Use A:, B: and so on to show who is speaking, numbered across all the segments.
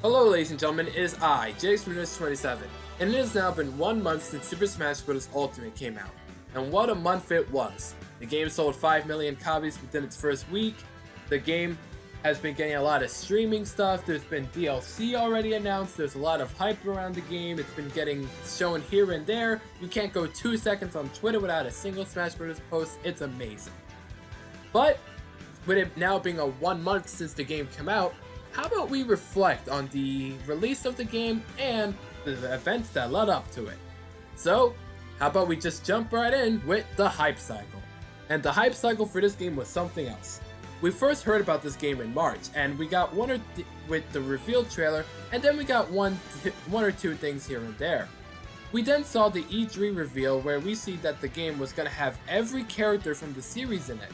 A: Hello ladies and gentlemen, it is I, JaceWindows27, and it has now been 1 month since Super Smash Bros. Ultimate came out. And what a month it was. The game sold 5 million copies within its first week. The game has been getting a lot of streaming stuff. There's been DLC already announced. There's a lot of hype around the game. It's been getting shown here and there. You can't go 2 seconds on Twitter without a single Smash Bros. Post. It's amazing. But with it now being a 1 month since the game came out, how about we reflect on the release of the game and the events that led up to it? So, how about we just jump right in with the hype cycle? And the hype cycle for this game was something else. We first heard about this game in March, and we got with the reveal trailer, and then we got one or two things here and there. We then saw the E3 reveal where we see that the game was going to have every character from the series in it.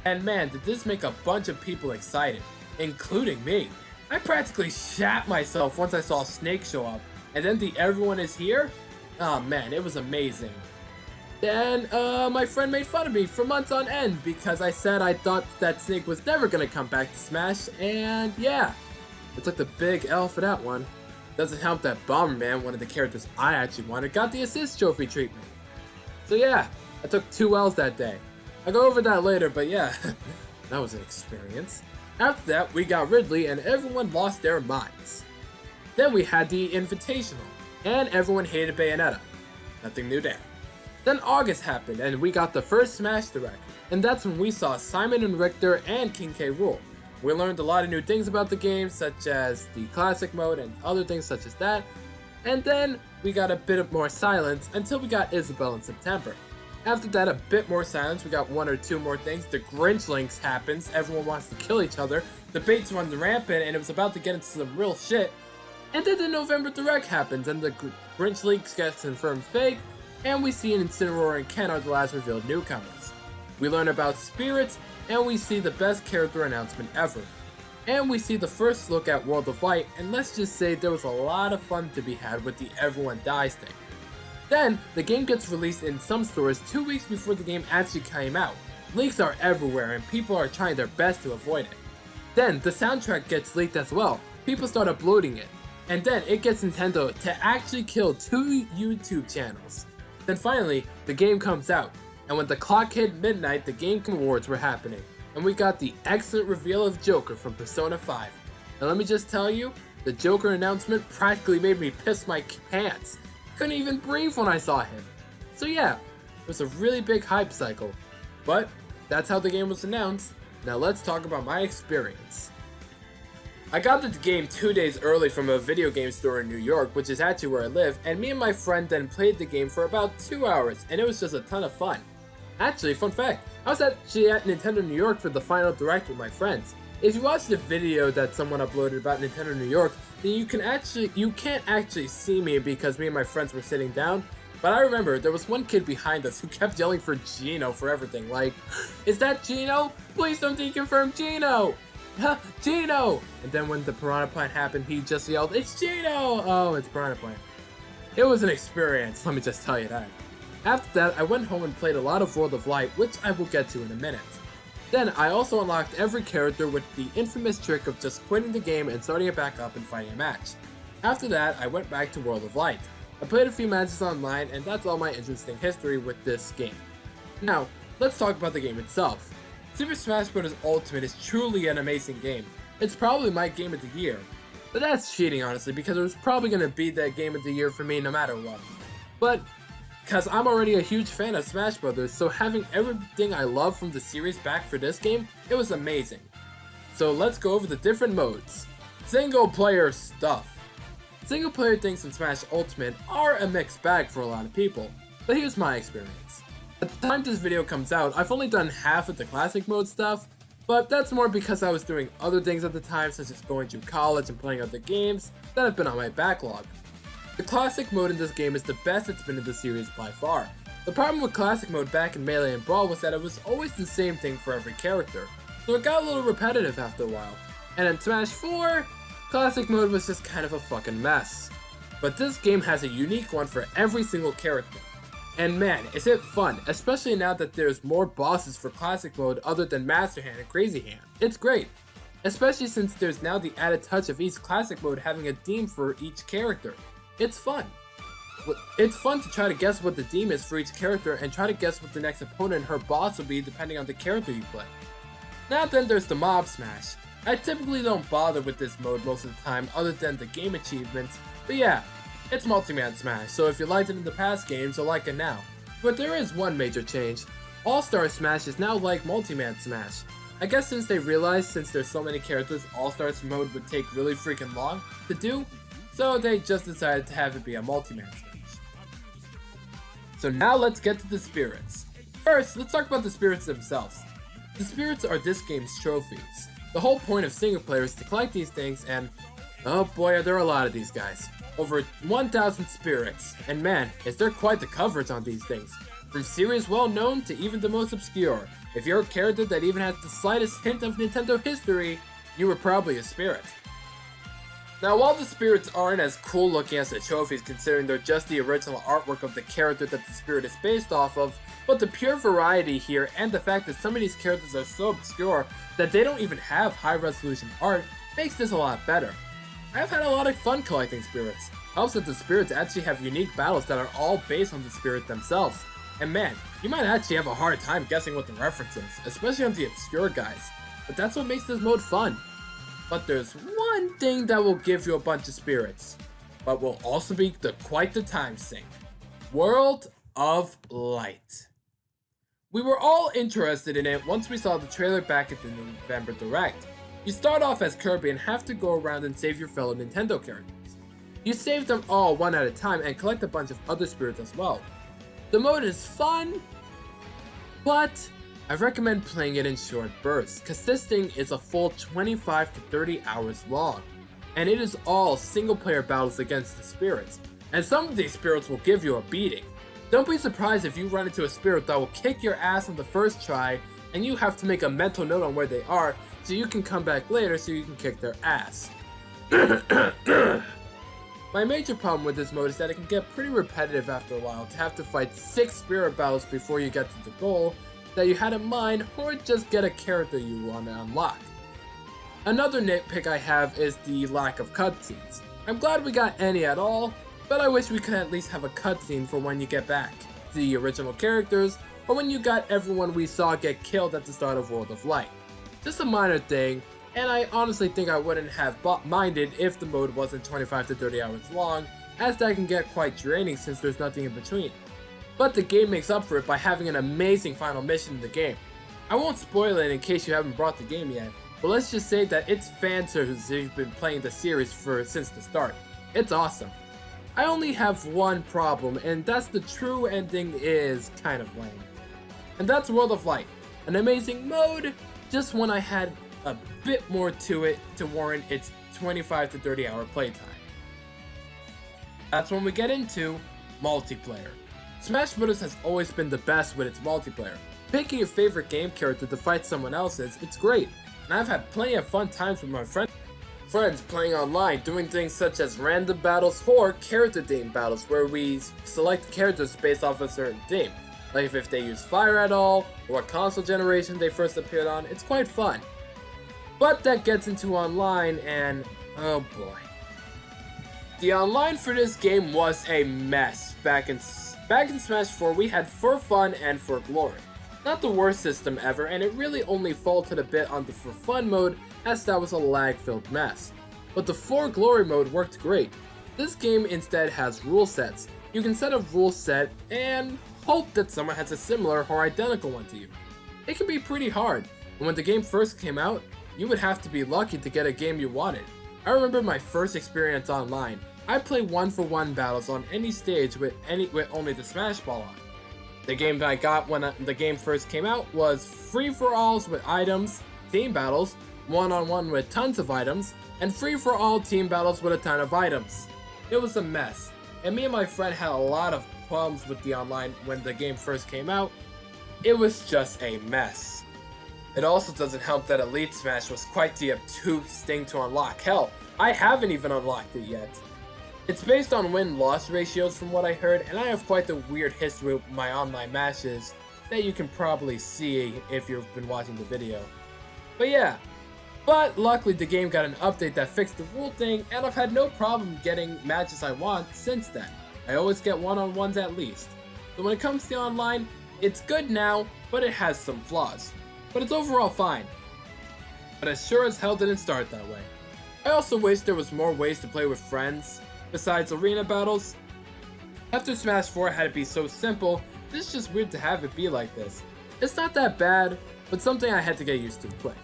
A: And man, did this make a bunch of people excited, including me. I practically shat myself once I saw Snake show up, and then the everyone is here? Oh man, it was amazing. Then, my friend made fun of me for months on end because I said I thought that Snake was never gonna come back to Smash, and yeah, I took the big L for that one. Doesn't help that Bomberman, one of the characters I actually wanted, got the assist trophy treatment. So yeah, I took 2 L's that day. I'll go over that later, but yeah, that was an experience. After that, we got Ridley and everyone lost their minds. Then we had the Invitational, and everyone hated Bayonetta. Nothing new there. Then August happened, and we got the first Smash Direct, and that's when we saw Simon and Richter and King K. Rool. We learned a lot of new things about the game, such as the Classic Mode and other things such as that, and then we got a bit of more silence until we got Isabelle in September. After that, a bit more silence, we got 1 or 2 more things. The Grinch Links happens, everyone wants to kill each other, debates run rampant, and it was about to get into some real shit. And then the November Direct happens, and the Grinch Links gets confirmed fake, and we see an Incineroar and Ken are the last revealed newcomers. We learn about Spirits, and we see the best character announcement ever. And we see the first look at World of Light, and let's just say there was a lot of fun to be had with the Everyone Dies thing. Then, the game gets released in some stores 2 weeks before the game actually came out. Leaks are everywhere and people are trying their best to avoid it. Then, the soundtrack gets leaked as well. People start uploading it. And then, it gets Nintendo to actually kill 2 YouTube channels. Then finally, the game comes out. And when the clock hit midnight, the Game Awards were happening. And we got the excellent reveal of Joker from Persona 5. And let me just tell you, the Joker announcement practically made me piss my pants. Couldn't even breathe when I saw him. So yeah, it was a really big hype cycle. But that's how the game was announced. Now let's talk about my experience. I got the game 2 days early from a video game store in New York, which is actually where I live, and me and my friend then played the game for about 2 hours, and it was just a ton of fun. Actually, fun fact, I was actually at Nintendo New York for the final direct with my friends. If you watch the video that someone uploaded about Nintendo New York, then you can't actually see me because me and my friends were sitting down. But I remember there was one kid behind us who kept yelling for Gino for everything, like, "Is that Gino? Please don't deconfirm Gino! Huh, Gino!" And then when the Piranha Plant happened, he just yelled, "It's Gino!" Oh, it's Piranha Plant. It was an experience, let me just tell you that. After that, I went home and played a lot of World of Light, which I will get to in a minute. Then, I also unlocked every character with the infamous trick of just quitting the game and starting it back up and fighting a match. After that, I went back to World of Light. I played a few matches online, and that's all my interesting history with this game. Now, let's talk about the game itself. Super Smash Bros. Ultimate is truly an amazing game. It's probably my game of the year. But that's cheating, honestly, because it was probably going to be that game of the year for me no matter what. But because I'm already a huge fan of Smash Bros., so having everything I love from the series back for this game, it was amazing. So let's go over the different modes. Single player stuff. Single player things in Smash Ultimate are a mixed bag for a lot of people, but here's my experience. At the time this video comes out, I've only done half of the classic mode stuff, but that's more because I was doing other things at the time, such as going to college and playing other games that have been on my backlog. The classic mode in this game is the best it's been in the series by far. The problem with classic mode back in Melee and Brawl was that it was always the same thing for every character, so it got a little repetitive after a while. And in Smash 4, classic mode was just kind of a fucking mess. But this game has a unique one for every single character. And man, is it fun, especially now that there's more bosses for classic mode other than Master Hand and Crazy Hand. It's great. especially since there's now the added touch of each classic mode having a theme for each character. It's fun. It's fun to try to guess what the theme is for each character and try to guess what the next opponent and her boss will be depending on the character you play. Now then there's the Mob Smash. I typically don't bother with this mode most of the time other than the game achievements, but yeah, it's Multi-Man Smash, so if you liked it in the past games, you'll like it now. But there is one major change. All-Star Smash is now like Multi-Man Smash. I guess since they realized since there's so many characters, All-Stars mode would take really freaking long to do, so they just decided to have it be a Multi-Man Smash. So now let's get to the spirits. First, let's talk about the spirits themselves. The spirits are this game's trophies. The whole point of single player is to collect these things and, oh boy are there a lot of these guys. Over 1,000 spirits, and man, is there quite the coverage on these things. From series well known to even the most obscure. If you're a character that even has the slightest hint of Nintendo history, you were probably a spirit. Now while the spirits aren't as cool looking as the trophies considering they're just the original artwork of the character that the spirit is based off of, but the pure variety here and the fact that some of these characters are so obscure that they don't even have high resolution art makes this a lot better. I've had a lot of fun collecting spirits. Helps that the spirits actually have unique battles that are all based on the spirit themselves. And man, you might actually have a hard time guessing what the reference is, especially on the obscure guys. But that's what makes this mode fun. But there's one thing that will give you a bunch of spirits, but will also be quite the time sink. World of Light. We were all interested in it once we saw the trailer back at the November Direct. You start off as Kirby and have to go around and save your fellow Nintendo characters. You save them all one at a time and collect a bunch of other spirits as well. The mode is fun, but I recommend playing it in short bursts, cause this thing is a full 25 to 30 hours long, and it is all single player battles against the spirits, and some of these spirits will give you a beating. Don't be surprised if you run into a spirit that will kick your ass on the first try, and you have to make a mental note on where they are, so you can come back later so you can kick their ass. My major problem with this mode is that it can get pretty repetitive after a while to have to fight 6 spirit battles before you get to the goal that you had in mind, or just get a character you want to unlock. Another nitpick I have is the lack of cutscenes. I'm glad we got any at all, but I wish we could at least have a cutscene for when you get back to the original characters, or when you got everyone we saw get killed at the start of World of Light. Just a minor thing, and I honestly think I wouldn't have minded if the mode wasn't 25 to 30 hours long, as that can get quite draining since there's nothing in between. But the game makes up for it by having an amazing final mission in the game. I won't spoil it in case you haven't bought the game yet, but let's just say that it's fan service if you've been playing the series since the start. It's awesome. I only have one problem, and that's the true ending is kind of lame. And that's World of Light. An amazing mode, just one I had a bit more to it to warrant its 25 to 30 hour playtime. That's when we get into multiplayer. Smash Bros. Has always been the best with its multiplayer. Picking your favorite game character to fight someone else's, it's great, and I've had plenty of fun times with my friends playing online, doing things such as random battles or character theme battles where we select characters based off a certain theme, like if they use fire at all, or what console generation they first appeared on. It's quite fun. But that gets into online and oh boy. The online for this game was a mess. Back in Smash 4 we had for fun and for glory. Not the worst system ever, and it really only faltered a bit on the for fun mode as that was a lag-filled mess. But the for glory mode worked great. This game instead has rule sets. You can set a rule set and hope that someone has a similar or identical one to you. It can be pretty hard, and when the game first came out, you would have to be lucky to get a game you wanted. I remember my first experience online. I played 1-for-1 battles on any stage with only the Smash Ball on. The game that I got when the game first came out was free-for-alls with items, team battles, one-on-one with tons of items, and free-for-all team battles with a ton of items. It was a mess, and me and my friend had a lot of problems with the online when the game first came out. It was just a mess. It also doesn't help that Elite Smash was quite the obtuse thing to unlock. Hell, I haven't even unlocked it yet. It's based on win-loss ratios from what I heard, and I have quite the weird history with my online matches that you can probably see if you've been watching the video. But yeah, But luckily the game got an update that fixed the rule thing, and I've had no problem getting matches I want since then. I always get one-on-ones at least. So when it comes to the online, it's good now, but it has some flaws. But it's overall fine. But it sure as hell didn't start that way. I also wish there was more ways to play with friends, besides arena battles. After Smash 4 had it be so simple, it's just weird to have it be like this. It's not that bad, but something I had to get used to quick.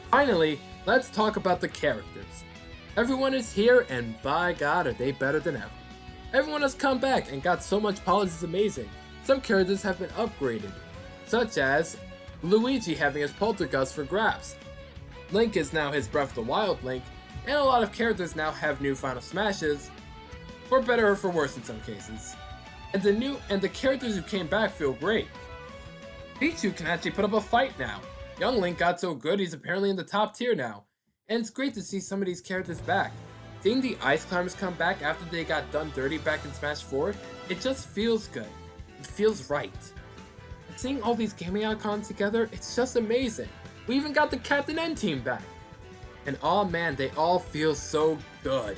A: Finally, let's talk about the characters. Everyone is here, and by God are they better than ever. Everyone has come back and got so much polish is amazing. Some characters have been upgraded, such as Luigi having his Poltergust for grabs. Link is now his Breath of the Wild Link, and a lot of characters now have new Final Smashes, for better or for worse in some cases. And the characters who came back feel great. Pichu can actually put up a fight now. Young Link got so good he's apparently in the top tier now. And it's great to see some of these characters back. Seeing the Ice Climbers come back after they got done dirty back in Smash 4, it just feels good. It feels right. And seeing all these gaming icons together, it's just amazing. We even got the Captain N team back. And oh man, they all feel so good.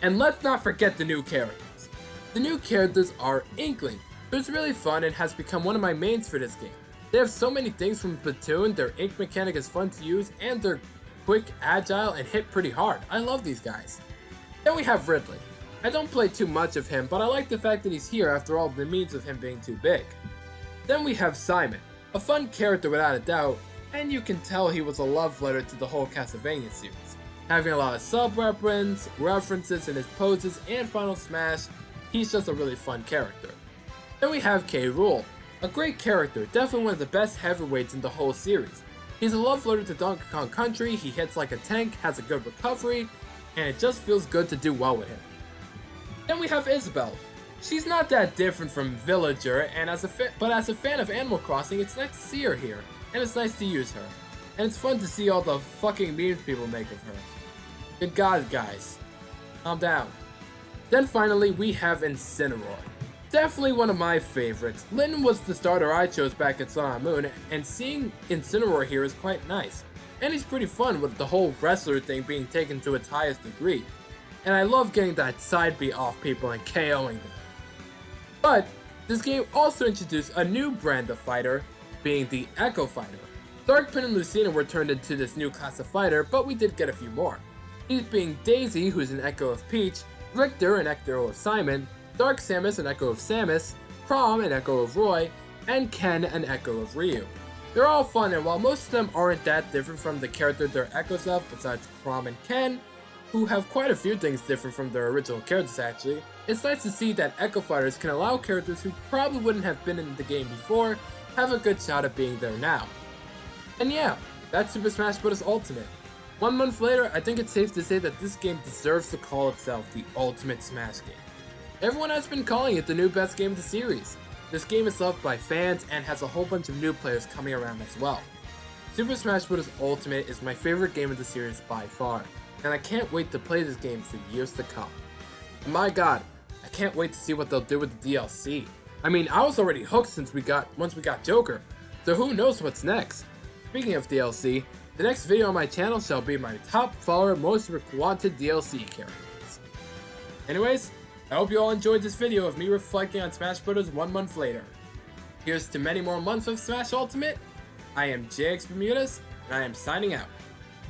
A: And let's not forget the new characters. The new characters are Inkling, who's really fun and has become one of my mains for this game. They have so many things from Splatoon, their ink mechanic is fun to use, and they're quick, agile, and hit pretty hard. I love these guys. Then we have Ridley. I don't play too much of him, but I like the fact that he's here after all the memes of him being too big. Then we have Simon, a fun character without a doubt, and you can tell he was a love letter to the whole Castlevania series. Having a lot of references in his poses and Final Smash, he's just a really fun character. Then we have K. Rool, a great character, definitely one of the best heavyweights in the whole series. He's a love letter to Donkey Kong Country, he hits like a tank, has a good recovery, and it just feels good to do well with him. Then we have Isabelle. She's not that different from Villager, and but as a fan of Animal Crossing, it's nice to see her here, and it's nice to use her. And it's fun to see all the fucking memes people make of her. Good God, guys. Calm down. Then finally, we have Incineroar. Definitely one of my favorites. Lyn was the starter I chose back at Sun and Moon, and seeing Incineroar here is quite nice. And he's pretty fun with the whole wrestler thing being taken to its highest degree. And I love getting that side beat off people and KOing them. But this game also introduced a new brand of fighter, being the Echo Fighter. Darkpin and Lucina were turned into this new class of fighter, but we did get a few more. These being Daisy, who's an echo of Peach, Richter, an echo of Simon, Dark Samus, an echo of Samus, Chrom, an echo of Roy, and Ken, an echo of Ryu. They're all fun, and while most of them aren't that different from the character they're echoes of, besides Chrom and Ken, who have quite a few things different from their original characters actually, it's nice to see that Echo Fighters can allow characters who probably wouldn't have been in the game before have a good shot at being there now. And yeah, that's Super Smash Bros. Ultimate. 1 month later, I think it's safe to say that this game deserves to call itself the Ultimate Smash game. Everyone has been calling it the new best game of the series. This game is loved by fans and has a whole bunch of new players coming around as well. Super Smash Bros. Ultimate is my favorite game of the series by far, and I can't wait to play this game for years to come. And my God, I can't wait to see what they'll do with the DLC. I mean, I was already hooked once we got Joker, so who knows what's next. Speaking of DLC, the next video on my channel shall be my top 4 most wanted DLC characters. Anyways, I hope you all enjoyed this video of me reflecting on Smash Bros. 1 month later. Here's to many more months of Smash Ultimate. I am JX Bermudez, and I am signing out.